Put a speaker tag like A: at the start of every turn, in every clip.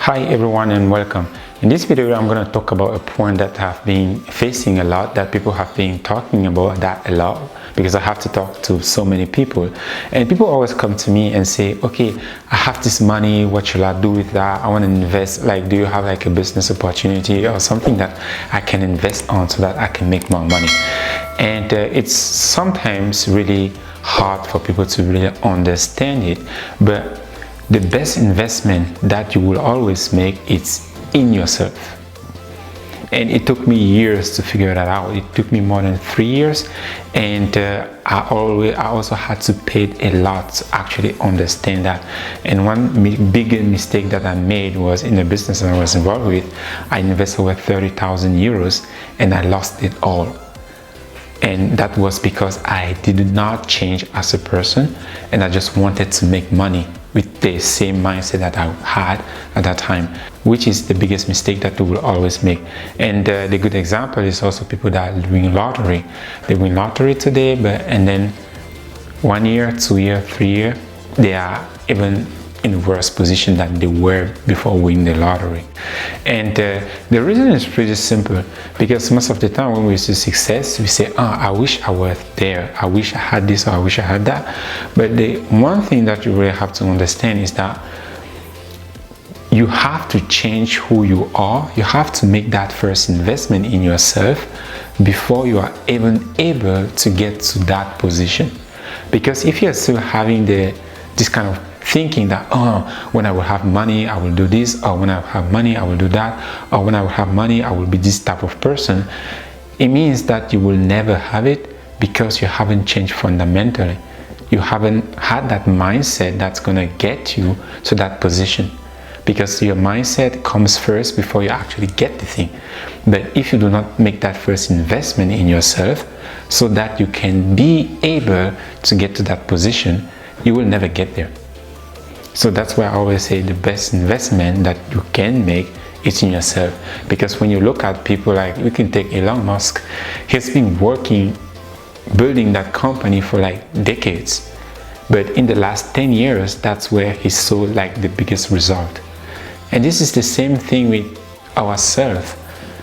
A: Hi everyone and welcome. In this video I'm going to talk about a point that I've been facing a lot, that people have been talking about that a lot, because I have to talk to so many people, and people always come to me and say, okay, I have this money, what should I do with that? I want to invest. Like, do you have like a business opportunity or something that I can invest on so that I can make more money? And it's sometimes really hard for people to really understand it, but the best investment that you will always make is in yourself. And it took me years to figure that out. It took me more than 3 years, and I also had to pay a lot to actually understand that. And one big mistake that I made was in the business I was involved with. I invested over 30,000 euros and I lost it all. And that was because I did not change as a person, and I just wanted to make money with the same mindset that I had at that time, which is the biggest mistake that we will always make. And the good example is also people that win lottery. They win lottery today, and then 1 year, 2 year, 3 year, they are even in worse position than they were before winning the lottery. And the reason is pretty simple, because most of the time when we see success, we say, oh, I wish I was there, I wish I had this, or I wish I had that. But the one thing that you really have to understand is that you have to change who you are. You have to make that first investment in yourself before you are even able to get to that position. Because if you're still having this kind of thinking that, oh, when I will have money I will do this, or when I have money I will do that, or when I will have money I will be this type of person, it means that you will never have it, because you haven't changed fundamentally. You haven't had that mindset that's gonna get you to that position, because your mindset comes first before you actually get the thing. But if you do not make that first investment in yourself so that you can be able to get to that position, you will never get there. So that's why I always say the best investment that you can make is in yourself. Because when you look at people like, we can take Elon Musk, he's been working, building that company for like decades. But in the last 10 years, that's where he saw like the biggest result. And this is the same thing with ourselves.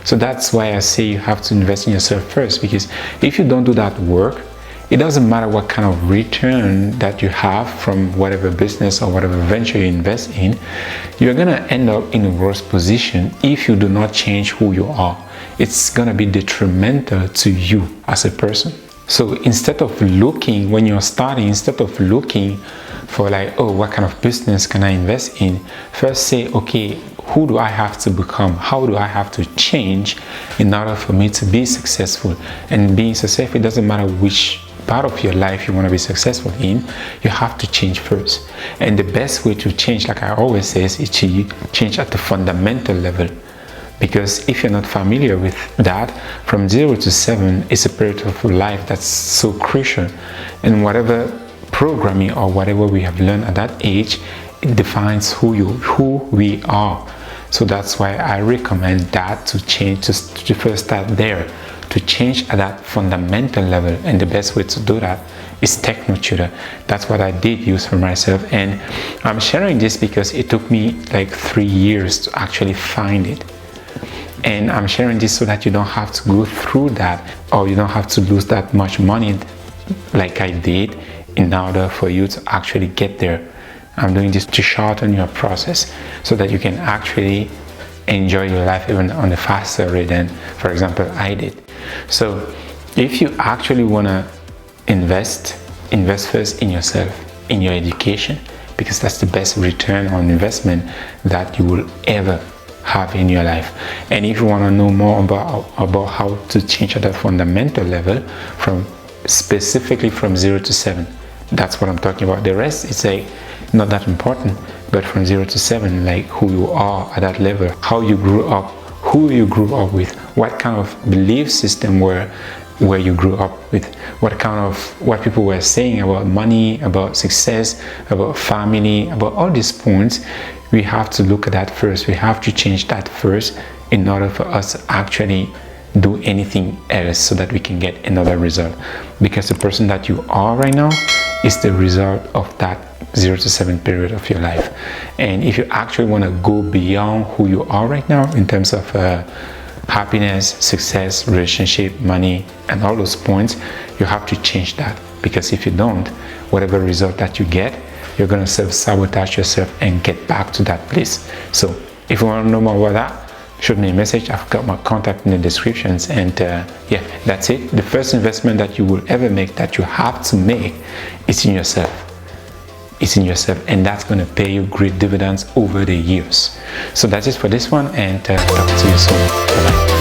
A: So that's why I say you have to invest in yourself first, because if you don't do that work, it doesn't matter what kind of return that you have from whatever business or whatever venture you invest in, you're gonna end up in a worse position if you do not change who you are. It's gonna be detrimental to you as a person. So instead of looking, when you're starting, instead of looking for like, oh, what kind of business can I invest in, first say, okay, who do I have to become? How do I have to change in order for me to be successful? And being successful, it doesn't matter which part of your life you want to be successful in, you have to change first. And the best way to change, like I always say, is to change at the fundamental level. Because if you're not familiar with that, from 0 to 7 is a period of life that's so crucial. And whatever programming or whatever we have learned at that age, it defines who we are. So that's why I recommend that to change, to first start there, to change at that fundamental level. And the best way to do that is TechnoTutor. That's what I did use for myself, and I'm sharing this because it took me like 3 years to actually find it. And I'm sharing this so that you don't have to go through that, or you don't have to lose that much money like I did in order for you to actually get there. I'm doing this to shorten your process so that you can actually enjoy your life even on a faster rate than, for example, I did. So if you actually want to invest first in yourself, in your education, because that's the best return on investment that you will ever have in your life. And if you want to know more about how to change at that fundamental level, specifically from 0 to 7, that's what I'm talking about. The rest is like not that important, but from 0 to 7, like who you are at that level, how you grew up, who you grew up with, what kind of belief system where you grew up with, what people were saying about money, about success, about family, about all these points. We have to look at that first. We have to change that first in order for us to actually do anything else, so that we can get another result. Because the person that you are right now is the result of that 0 to 7 period of your life. And if you actually want to go beyond who you are right now in terms of happiness, success, relationship, money, and all those points, you have to change that. Because if you don't, whatever result that you get, you're going to self-sabotage yourself and get back to that place. So if you want to know more about that, shoot me a message. I've got my contact in the descriptions. And yeah, that's it. The first investment that you will ever make, that you have to make, is in yourself. It's in yourself, and that's going to pay you great dividends over the years. So that's it for this one, and talk to you soon. Bye-bye.